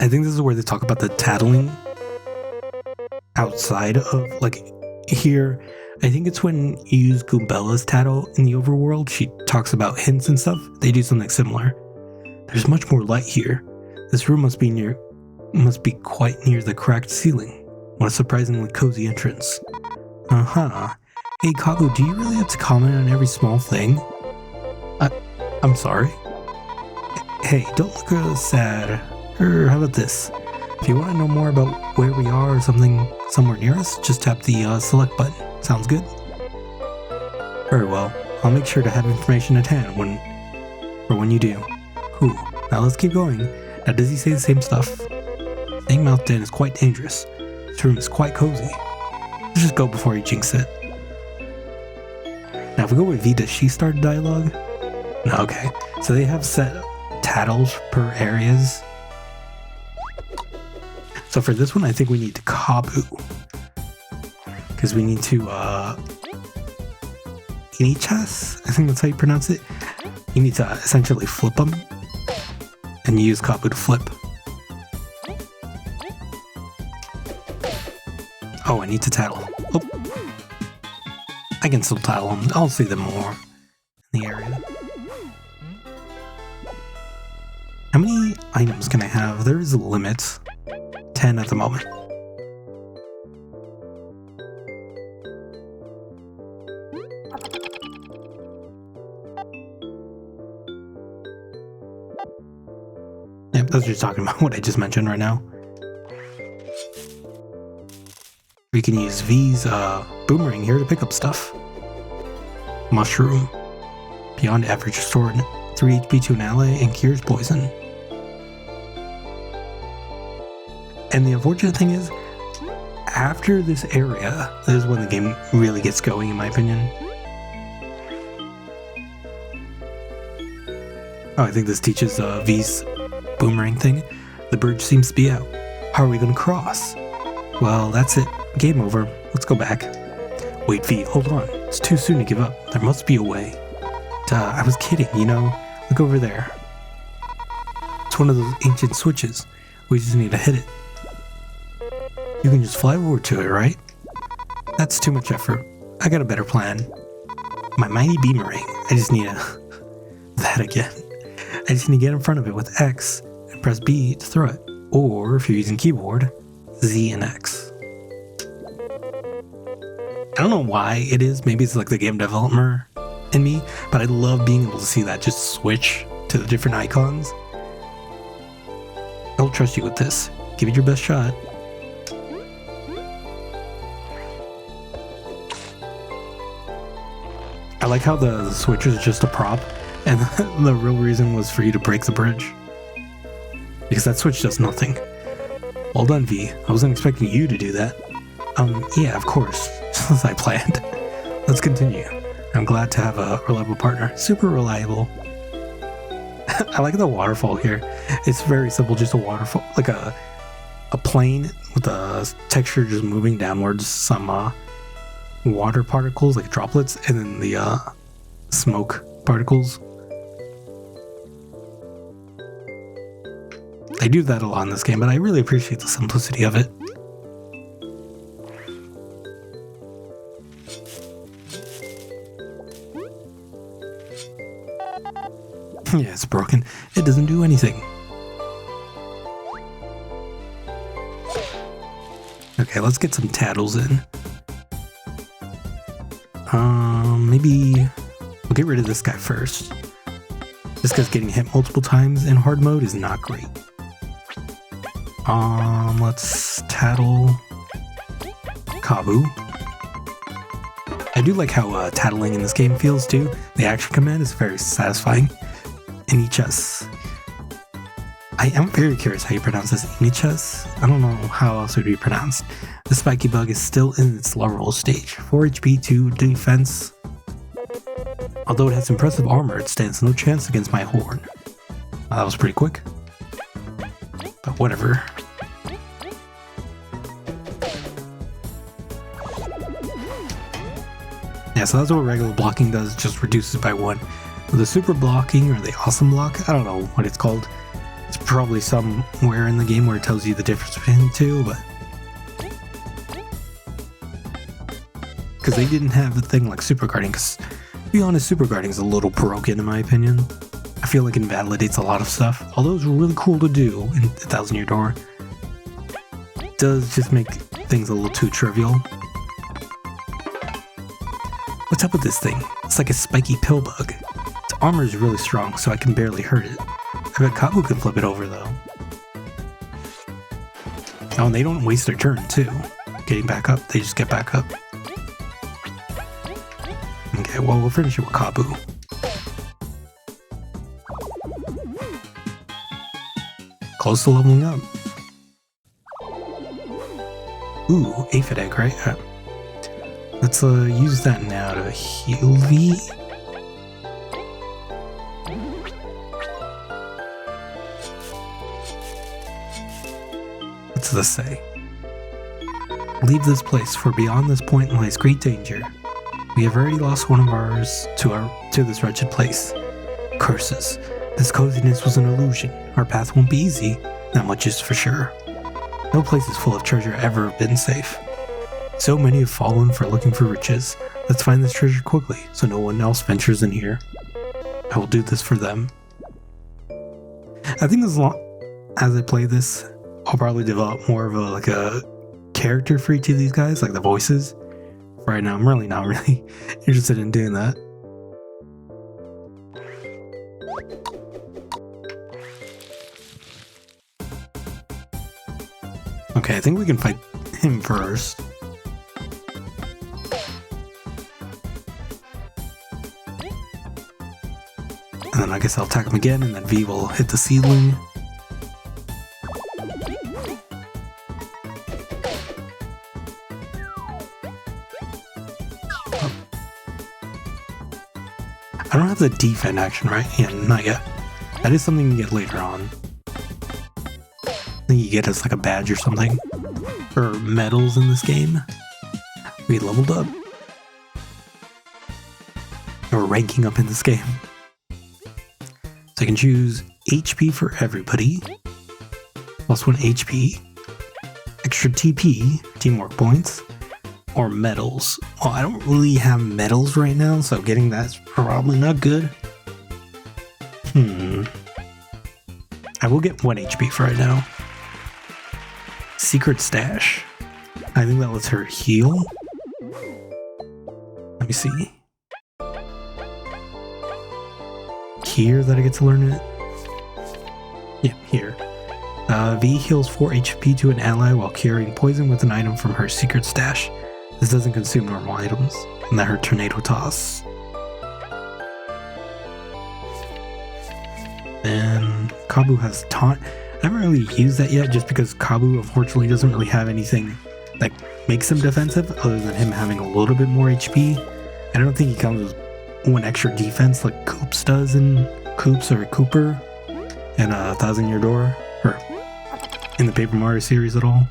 I think this is where they talk about the tattling outside of, like, here. I think it's when you use Goombella's tattle in the overworld. She talks about hints and stuff. They do something similar. There's much more light here. This room must be quite near the cracked ceiling. What a surprisingly cozy entrance. Hey, Kagu, do you really have to comment on every small thing? I'm sorry. Hey, don't look sad. Or how about this? If you want to know more about where we are or something somewhere near us, just tap the select button. Sounds good? Very well. I'll make sure to have information at hand when you do. Cool. Now let's keep going. Now does he say the same stuff? Staying mouthed in is quite dangerous. This room is quite cozy. Let's just go before he jinx it. Now if we go with V, does she start a dialogue? No, okay. So they have set tattles per areas. So for this one, I think we need to Kabu. Because we need to, Inichas? I think that's how you pronounce it. You need to essentially flip them. And you use Kabu to flip. Oh, I need to tattle. Oh. I can still tattle them. I'll see them more in the area. How many items can I have? There is a limit. 10 at the moment. Yep, that's just talking about what I just mentioned right now. We can use V's boomerang here to pick up stuff. Mushroom. Beyond average, restored 3 HP to an ally and cures poison. And the unfortunate thing is, after this area, this is when the game really gets going, in my opinion. Oh, I think this teaches V's boomerang thing. The bridge seems to be out. How are we going to cross? Well, that's it. Game over. Let's go back. Wait, V, hold on. It's too soon to give up. There must be a way. Duh, I was kidding, you know? Look over there. It's one of those ancient switches. We just need to hit it. You can just fly over to it, right? That's too much effort. I got a better plan. My mighty beamerang. I just need that again. I just need to get in front of it with X and press B to throw it. Or, if you're using keyboard, Z and X. I don't know why it is. Maybe it's like the game developer in me, but I love being able to see that just switch to the different icons. I'll trust you with this. Give it your best shot. I like how the switch is just a prop, and the real reason was for you to break the bridge. Because that switch does nothing. Well done, V. I wasn't expecting you to do that. Yeah, of course. Just as I planned. Let's continue. I'm glad to have a reliable partner. Super reliable. I like the waterfall here. It's very simple, just a waterfall. Like a plane with a texture just moving downwards. Some water particles, like droplets, and then the smoke particles. I do that a lot in this game, but I really appreciate the simplicity of it. Yeah, it's broken. It doesn't do anything. Okay, let's get some tattles in. Maybe we'll get rid of this guy first. Just because getting hit multiple times in hard mode is not great. Let's tattle Kabu. I do like how tattling in this game feels too. The action command is very satisfying. Inichas. I am very curious how you pronounce this. Inichas? I don't know how else it would be pronounced. The spiky bug is still in its larval stage. 4 HP, 2 defense. Although it has impressive armor, it stands no chance against my horn. That was pretty quick. But whatever. Yeah, so that's what regular blocking does, just reduces by 1. With the super blocking or the awesome block, I don't know what it's called, It's probably somewhere in the game where it tells you the difference between the two, but because they didn't have a thing like super guarding, because to be honest, super guarding is a little broken in my opinion. I feel like it invalidates a lot of stuff, although it's really cool to do in 1,000 Year Door. It does just make things a little too trivial. What's up with this thing? It's like a spiky pill bug. Its armor is really strong, so I can barely hurt it. I bet Kabu can flip it over though. Oh, and they don't waste their turn too. Getting back up, they just get back up. Okay, well, we'll finish it with Kabu. Close to leveling up. Ooh, aphid egg, right? Let's use that now to heal V. What's this say? Leave this place, for beyond this point lies great danger. We have already lost one of ours to this wretched place. Curses. This coziness was an illusion. Our path won't be easy, that much is for sure. No place is full of treasure ever been safe. So many have fallen for looking for riches. Let's find this treasure quickly, so no one else ventures in here. I will do this for them. I think as long as I play this, I'll probably develop more of a character for each of these guys, like the voices. Right now, I'm really not interested in doing that. Okay, I think we can fight him first. And then I guess I'll attack him again, and then V will hit the seedling. I don't have the defend action, right? Yeah, not yet. That is something you get later on. I think you get as like a badge or something. Or medals in this game. We leveled up. We're ranking up in this game. So I can choose HP for everybody. Plus 1 HP. Extra TP, teamwork points. Or medals. Well, I don't really have medals right now, so getting that's probably not good. I will get 1 HP for right now. Secret stash. I think that lets her heal. Let me see. Here that I get to learn it. Yeah, here. V heals 4 HP to an ally while carrying poison with an item from her secret stash. This doesn't consume normal items. And then her tornado toss. And Kabu has taunt. I haven't really used that yet just because Kabu unfortunately doesn't really have anything that makes him defensive other than him having a little bit more HP. I don't think he comes with 1 extra defense like Coops does in Cooper in 1,000 Year Door or in the Paper Mario series at all.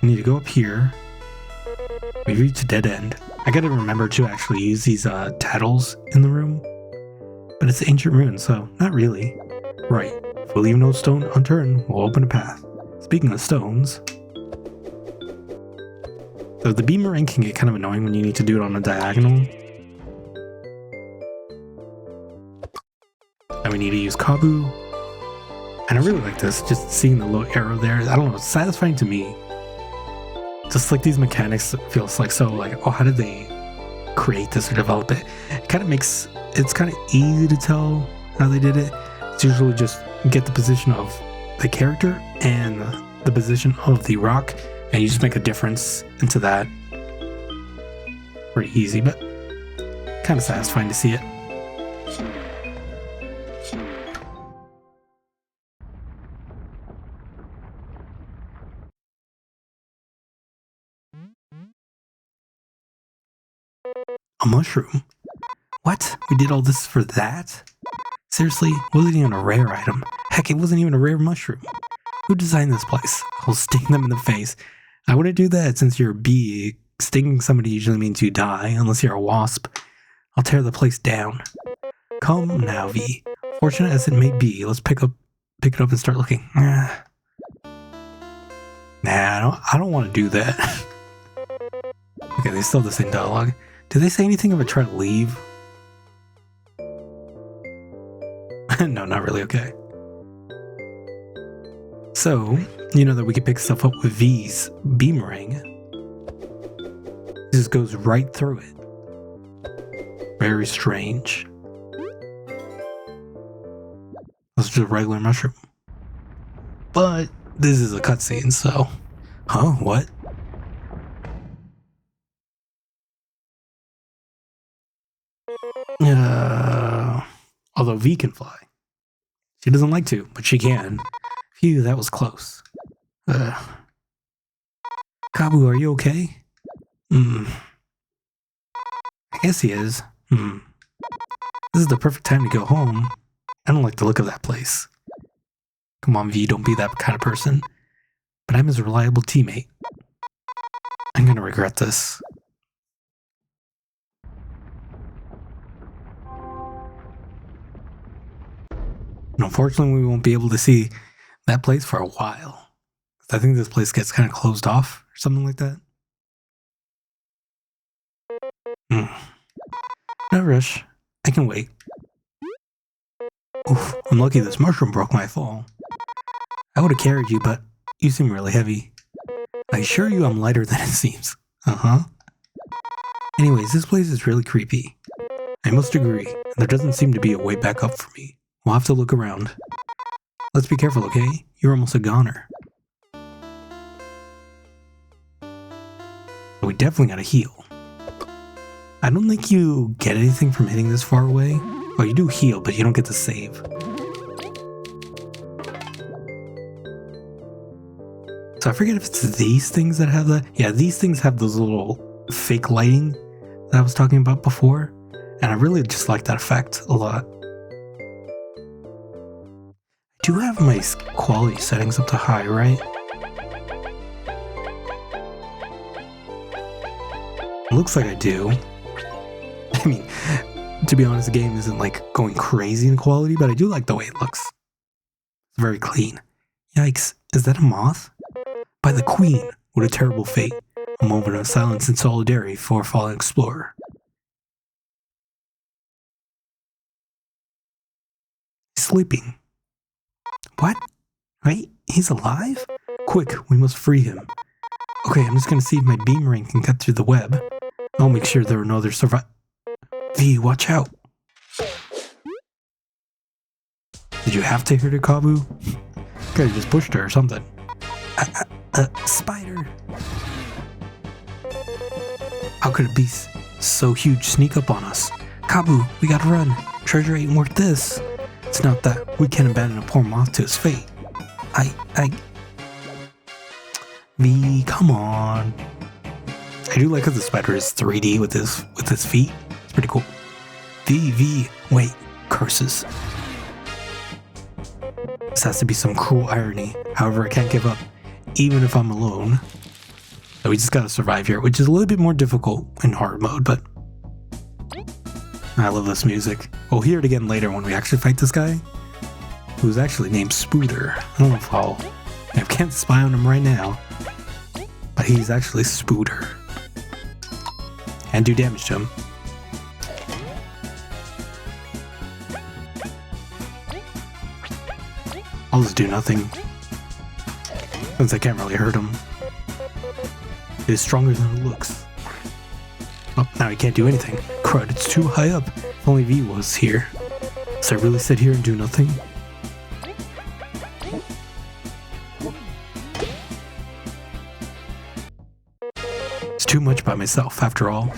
I need to go up here. We reach a dead end. I gotta remember to actually use these tattles in the room. But it's ancient ruins, so not really. Right. If we leave no stone unturned, we'll open a path. Speaking of stones... So the beamerang can get kind of annoying when you need to do it on a diagonal. And we need to use Kabu. And I really like this, just seeing the little arrow there. I don't know, it's satisfying to me. Just like these mechanics feels like so like, oh, how did they create this or develop it? It kind of makes, it's kind of easy to tell how they did it. It's usually just get the position of the character and the position of the rock, and you just make a difference into that. Pretty easy, but kind of satisfying to see it. A mushroom? What? We did all this for that? Seriously? It wasn't even a rare item. Heck, it wasn't even a rare mushroom. Who designed this place? I'll sting them in the face. I wouldn't do that since you're a bee. Stinging somebody usually means you die, unless you're a wasp. I'll tear the place down. Come now, V. Fortunate as it may be, let's pick it up and start looking. Nah, I don't want to do that. Okay, they still have the same dialogue. Did they say anything if I try to leave? No, not really. Okay. So, you know that we can pick stuff up with V's beamerang. It just goes right through it. Very strange. That's just a regular mushroom. But this is a cutscene, so... Huh? What? Although V can fly. She doesn't like to, but she can. Phew, that was close. Kabu, are you okay? I guess he is. This is the perfect time to go home. I don't like the look of that place. Come on, V, don't be that kind of person. But I'm his reliable teammate. I'm gonna regret this. And unfortunately, we won't be able to see that place for a while. I think this place gets kind of closed off or something like that. No rush. I can wait. Oof, I'm lucky this mushroom broke my fall. I would have carried you, but you seem really heavy. I assure you I'm lighter than it seems. Anyways, this place is really creepy. I must agree, and there doesn't seem to be a way back up for me. We'll have to look around. Let's be careful, okay? You're almost a goner. So we definitely gotta heal. I don't think you get anything from hitting this far away. Well, you do heal, but you don't get to save. So I forget if it's these things that have that. Yeah, these things have those little fake lighting that I was talking about before. And I really just like that effect a lot. I do have my quality settings up to high, right? It looks like I do. I mean, to be honest, the game isn't like going crazy in quality, but I do like the way it looks. It's very clean. Yikes, is that a moth? By the Queen, what a terrible fate. A moment of silence and solidarity for a fallen explorer. He's sleeping. What? Wait, he's alive? Quick, we must free him. Okay, I'm just gonna see if my beam can cut through the web. I'll make sure there are no other V, watch out. Did you have to hit her, Kabu? Could have just pushed her or something. Spider. How could a beast so huge sneak up on us? Kabu, we gotta run. Treasure ain't worth this. It's not that we can abandon a poor moth to his fate. V, come on. I do like how the spider is 3D with his feet. It's pretty cool. V, wait, curses. This has to be some cruel irony. However, I can't give up, even if I'm alone. So we just gotta survive here, which is a little bit more difficult in hard mode, but I love this music. We'll hear it again later when we actually fight this guy, who's actually named Spooder. I don't know if I can't spy on him right now, but he's actually Spooder. And do damage to him. I'll just do nothing, since I can't really hurt him. It is stronger than it looks. Oh, now he can't do anything. Crud, it's too high up. If only V was here. So I really sit here and do nothing? It's too much by myself, after all.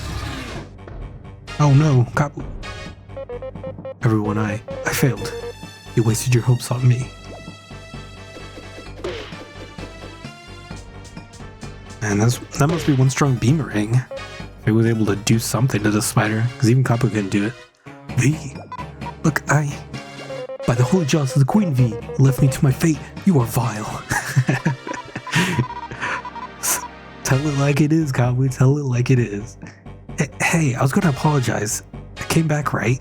Oh no, Kabu. Everyone, I failed. You wasted your hopes on me. And that must be one strong beamerang. If he was able to do something to the spider, because even Kabu couldn't do it. V, look, by the holy jaws of the Queen, V, you left me to my fate. You are vile. Tell it like it is, Kabu. Tell it like it is. Hey, I was going to apologize. I came back, right?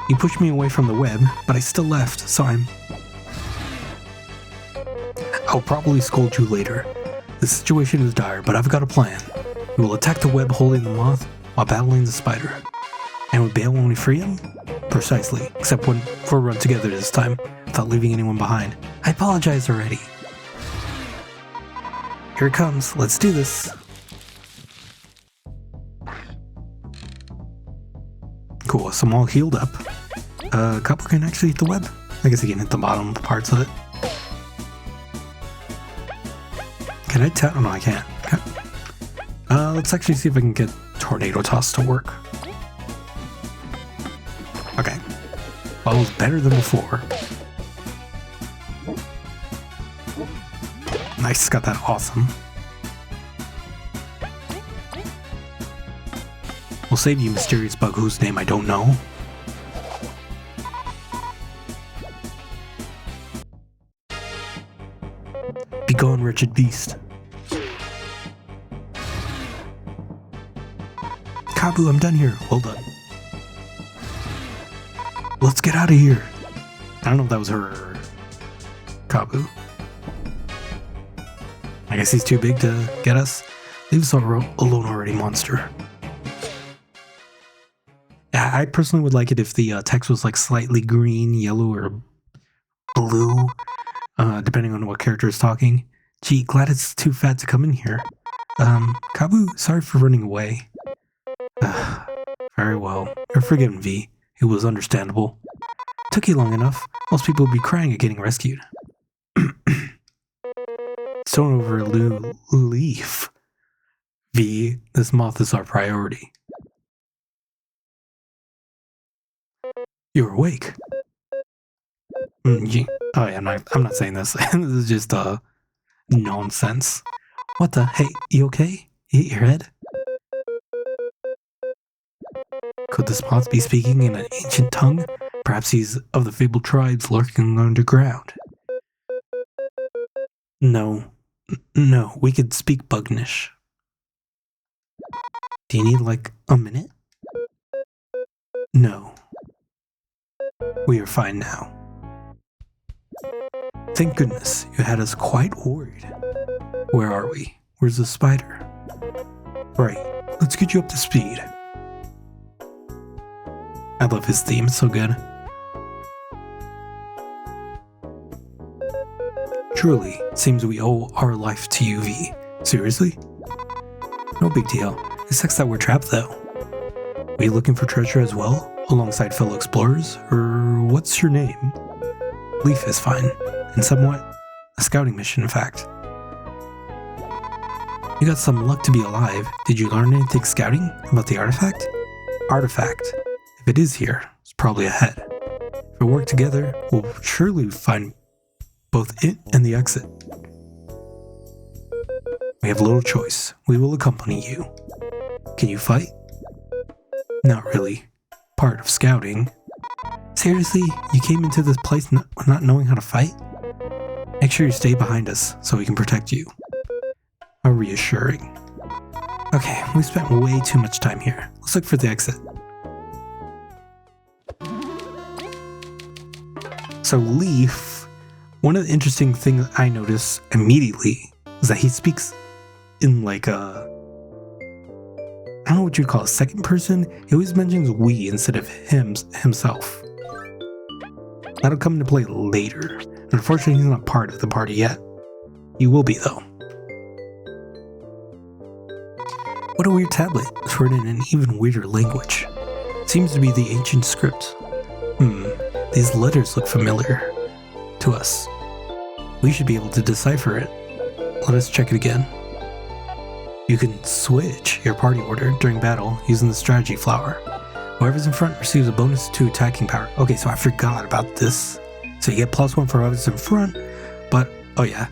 You pushed me away from the web, but I still left, so I'll probably scold you later. The situation is dire, but I've got a plan. We will attack the web holding the moth while battling the spider. And we bail when we free him? Precisely, except when we'll run together this time, without leaving anyone behind. I apologize already. Here it comes, let's do this. Cool, so I'm all healed up. Copper can actually hit the web. I guess he can hit the bottom parts of it. Can I tap? Oh, no, I can't. Okay. Let's actually see if I can get Tornado Toss to work. Okay. Well, it was better than before. Nice, got that awesome. We'll save you, mysterious bug whose name I don't know. Be gone, wretched beast. Kabu, I'm done here. Well done. Let's get out of here. I don't know if that was her or Kabu. I guess he's too big to get us. Leave us alone already, monster. I personally would like it if the text was like slightly green, yellow, or blue, depending on what character is talking. Gee, glad it's too fat to come in here. Kabu, sorry for running away. Very well. You're forgiven, V. It was understandable. Took you long enough. Most people would be crying at getting rescued. Stone over leaf. V, this moth is our priority. You're awake. Oh yeah, I'm not saying this. This is just nonsense. What the? Hey, you okay? You hit your head? Could this moth be speaking in an ancient tongue? Perhaps he's of the fabled tribes lurking underground. No, we could speak Bugnish. Do you need like a minute? No. We are fine now. Thank goodness, you had us quite worried. Where are we? Where's the spider? Right, let's get you up to speed. I love his theme, it's so good. Truly, it seems we owe our life to you, V. Seriously? No big deal. It sucks that we're trapped, though. Are you looking for treasure as well, alongside fellow explorers? Or what's your name? Leaf is fine, and somewhat a scouting mission, in fact. You got some luck to be alive. Did you learn anything scouting about the artifact? Artifact. If it is here, it's probably ahead. If we work together, we'll surely find both it and the exit. We have little choice. We will accompany you. Can you fight? Not really. Part of scouting. Seriously? You came into this place not knowing how to fight? Make sure you stay behind us so we can protect you. How reassuring. Okay, we spent way too much time here. Let's look for the exit. So Leaf, one of the interesting things I noticed immediately is that he speaks in like a, I don't know what you'd call it, second person. He always mentions we instead of himself. That'll come into play later. Unfortunately, he's not part of the party yet. He will be though. What a weird tablet. It's written in an even weirder language. Seems to be the ancient script. These letters look familiar to us. We should be able to decipher it. Let us check it again. You can switch your party order during battle using the strategy flower. Whoever's in front receives a bonus to attacking power. Okay, so I forgot about this. So you get +1 for whoever's in front, but, oh yeah,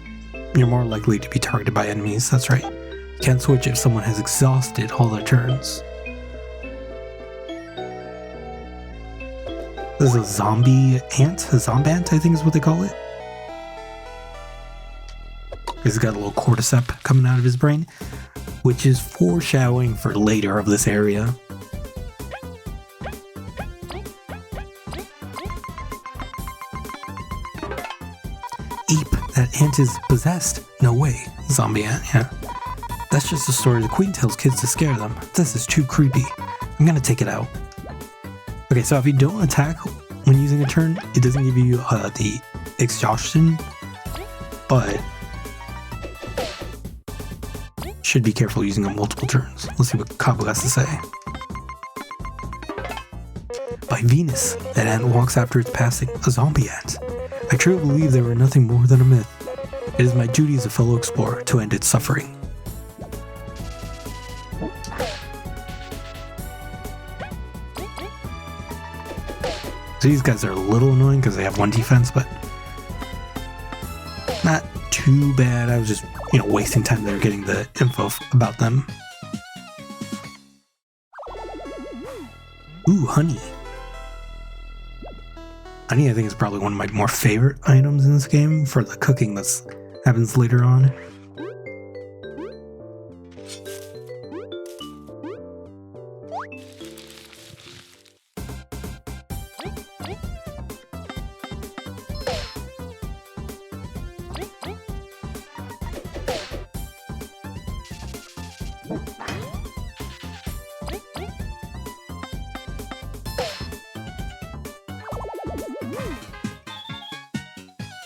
you're more likely to be targeted by enemies, that's right. You can't switch if someone has exhausted all their turns. This is a zombie ant? A zombant, I think is what they call it. He's got a little cordyceps coming out of his brain, which is foreshadowing for later of this area. That ant is possessed. No way. Zombie ant, yeah. That's just a story the queen tells kids to scare them. This is too creepy. I'm gonna take it out. Okay, so if you don't attack when using a turn, it doesn't give you the exhaustion, but should be careful using on multiple turns. Let's see what Kabu has to say. By Venus, that ant walks after its passing, a zombie ant. I truly believe they were nothing more than a myth. It is my duty as a fellow explorer to end its suffering. So these guys are a little annoying because they have 1 defense, but not too bad. I was just, wasting time there getting the info about them. Ooh, honey. Honey, I think, is probably one of my more favorite items in this game for the cooking that happens later on.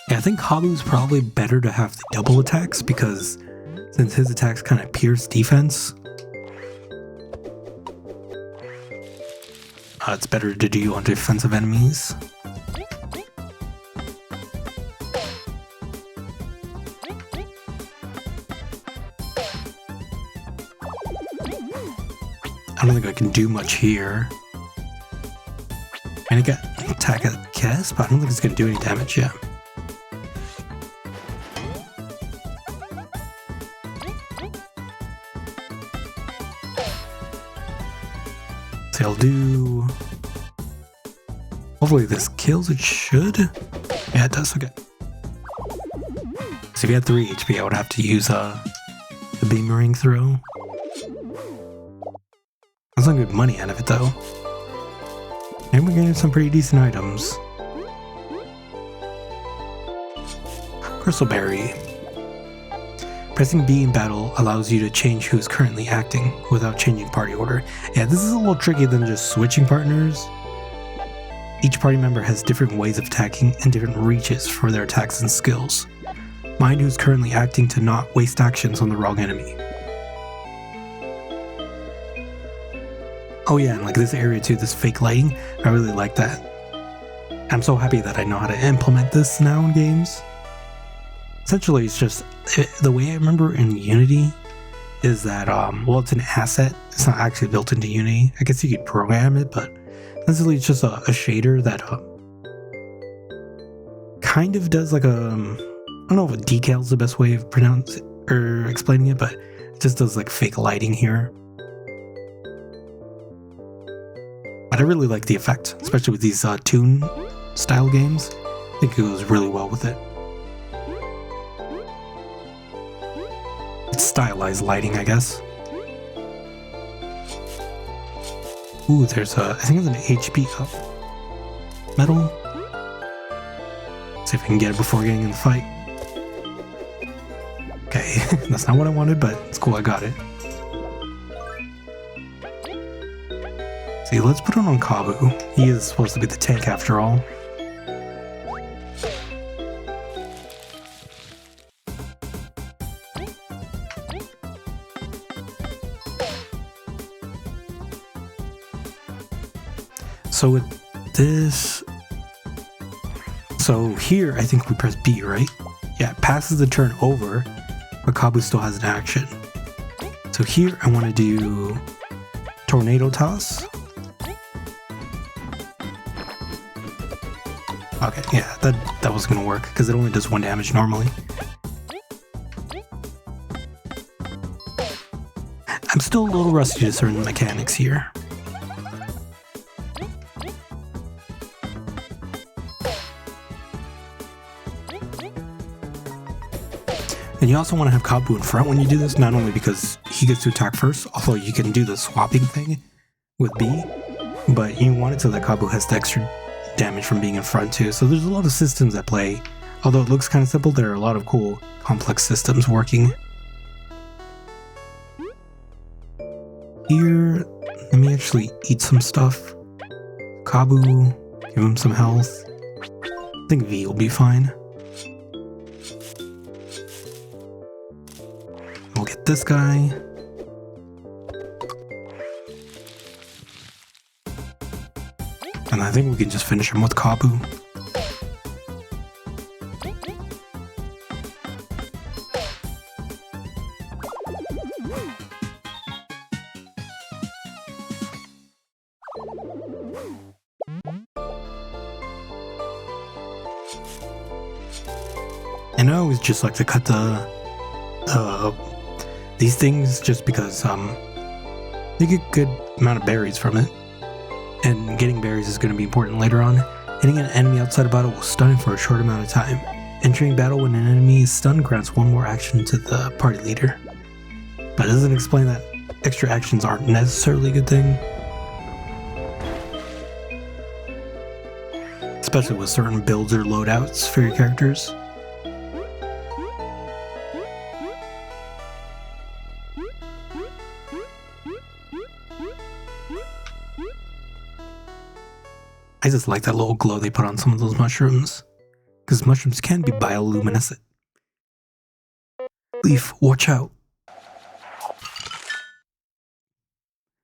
Yeah, I think Kabu's probably better to have the double attacks because since his attacks kind of pierce defense, it's better to do on defensive enemies. I don't think I can do much here. And I got attack, I guess, but I don't think it's going to do any damage yet. So I'll do... Hopefully this kills, it should. Yeah, it does, okay. So if you had 3 HP, I would have to use the Beamerang throw. That's not good money out of it though. And we're getting some pretty decent items. Crystal Berry. Pressing B in battle allows you to change who's currently acting without changing party order. Yeah, this is a little tricky than just switching partners. Each party member has different ways of attacking and different reaches for their attacks and skills. Mind who's currently acting to not waste actions on the wrong enemy. Oh yeah, and like this area too, this fake lighting, I really like that. I'm so happy that I know how to implement this now in games. Essentially, it's just, the way I remember in Unity is that, well, it's an asset. It's not actually built into Unity. I guess you could program it, but essentially it's just a shader that kind of does like a, I don't know if a decal is the best way of explaining it, but it just does like fake lighting here. But I really like the effect, especially with these Toon style games. I think it goes really well with it. It's stylized lighting, I guess. Ooh, there's I think it's an HP up medal. See if I can get it before getting in the fight. Okay, that's not what I wanted, but it's cool, I got it. See, let's put it on Kabu. He is supposed to be the tank after all. So with this... So here, I think we press B, right? Yeah, it passes the turn over, but Kabu still has an action. So here, I want to do Tornado Toss. Okay, yeah, that was gonna work, because it only does 1 damage normally. I'm still a little rusty to certain mechanics here. And you also want to have Kabu in front when you do this, not only because he gets to attack first, although you can do the swapping thing with B, but you want it so that Kabu has the extra damage from being in front too. So there's a lot of systems at play Although it looks kind of simple, there are a lot of cool, complex systems working. Here, let me actually eat some stuff. Kabu, give him some health. I think V will be fine. We'll get this guy. And I think we can just finish him with Kabu. And I always just like to cut these things just because you get a good amount of berries from it. And getting berries is going to be important later on. Hitting an enemy outside of battle will stun it for a short amount of time. Entering battle when an enemy is stunned grants one more action to the party leader. But it doesn't explain that extra actions aren't necessarily a good thing. Especially with certain builds or loadouts for your characters. I just like that little glow they put on some of those mushrooms, because mushrooms can be bioluminescent. Leaf, watch out.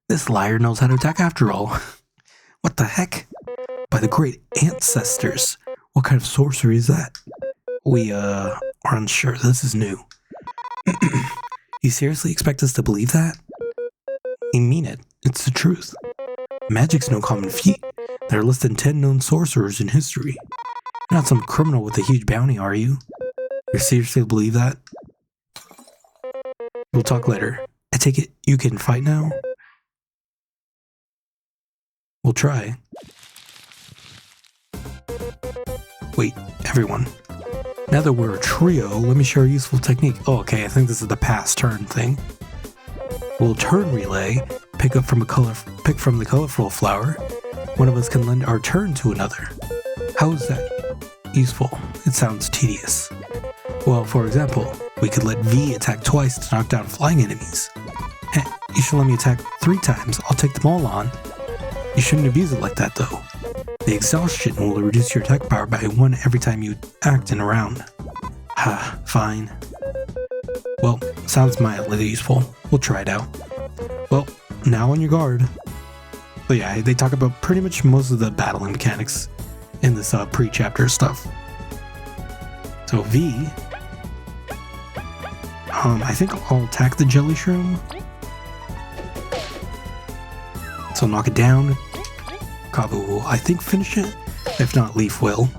This liar knows how to attack after all. What the heck? By the great ancestors. What kind of sorcery is that? We, are unsure. This is new. You seriously expect us to believe that? I mean it. It's the truth. Magic's no common feat. There are less than 10 known sorcerers in history. You're not some criminal with a huge bounty, are you? You seriously believe that? We'll talk later. I take it you can fight now? We'll try. Wait, everyone. Now that we're a trio, let me share a useful technique. Oh, okay, I think this is the pass turn thing. We'll turn relay, pick from the colorful flower. One of us can lend our turn to another. How is that useful? It sounds tedious. Well, for example, we could let V attack twice to knock down flying enemies. Hey, you should let me attack 3 times. I'll take them all on. You shouldn't abuse it like that, though. The exhaustion will reduce your attack power by 1 every time you act in a round. Ha, fine. Well, sounds mildly useful. We'll try it out. Well, now on your guard. But yeah, they talk about pretty much most of the battling mechanics in this pre-chapter stuff. So V, I think I'll attack the jelly shroom. So knock it down. Kabu will, I think, finish it. If not, Leaf will.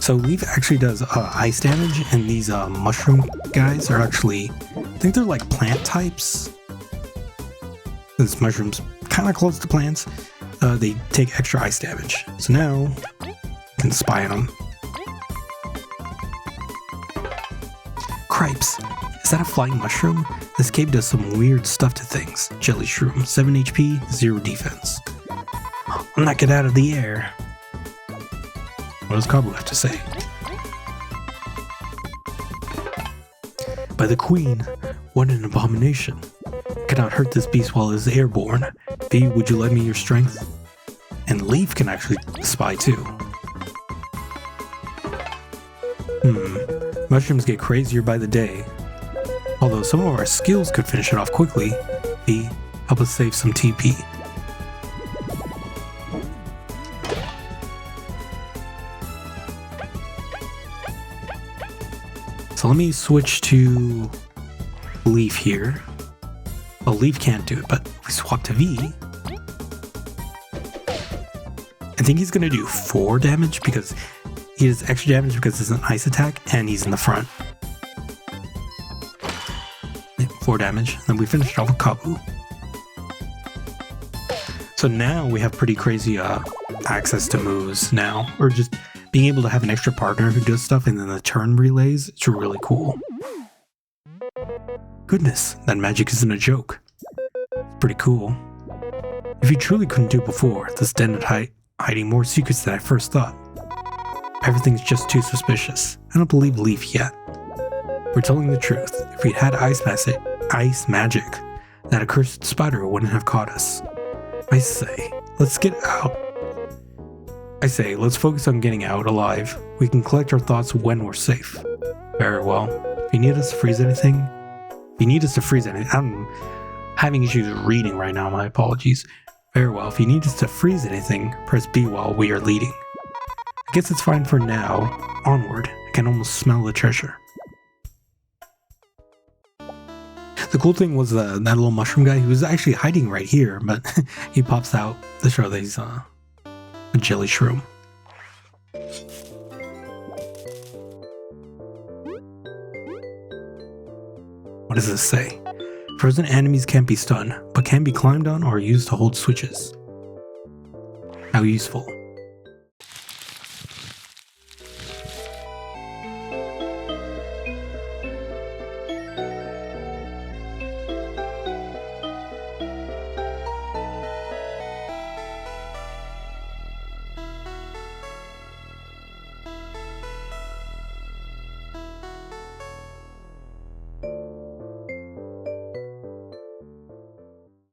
So Leaf actually does ice damage, and these mushroom guys are actually, I think they're like plant types. This mushroom's kind of close to plants. They take extra ice damage. So now, you can spy on them. Cripes. Is that a flying mushroom? This cave does some weird stuff to things. Jelly shroom, 7 HP, 0 defense. I'll knock it out of the air. What does Kabu have to say? By the queen, what an abomination. I cannot hurt this beast while it is airborne. V, would you lend me your strength? And Leaf can actually spy too. Mushrooms get crazier by the day. Although some of our skills could finish it off quickly. V, help us save some TP. So let me switch to Leaf here. Well, Leaf can't do it, but if we swap to V, I think he's gonna do 4 damage because he does extra damage because it's an ice attack and he's in the front. 4 damage, then we finish it off with Kabu. So now we have pretty crazy access to moves now, or just being able to have an extra partner who does stuff and then the turn relays, it's really cool. Goodness, that magic isn't a joke. It's pretty cool. If you truly couldn't do it before, this den is hiding more secrets than I first thought. Everything's just too suspicious. I don't believe Leaf yet. We're telling the truth. If we'd had ice magic, that accursed spider wouldn't have caught us. I say, let's get out. Let's focus on getting out alive. We can collect our thoughts when we're safe. Very well. If you need us to freeze anything, I'm having issues reading right now, my apologies. Very well, if you need us to freeze anything, press B while we are leading. I guess it's fine for now. Onward. I can almost smell the treasure. The cool thing was that little mushroom guy, he was actually hiding right here, but he pops out to show that he's a jelly shroom. What does this say? Frozen enemies can't be stunned, but can be climbed on or used to hold switches. How useful.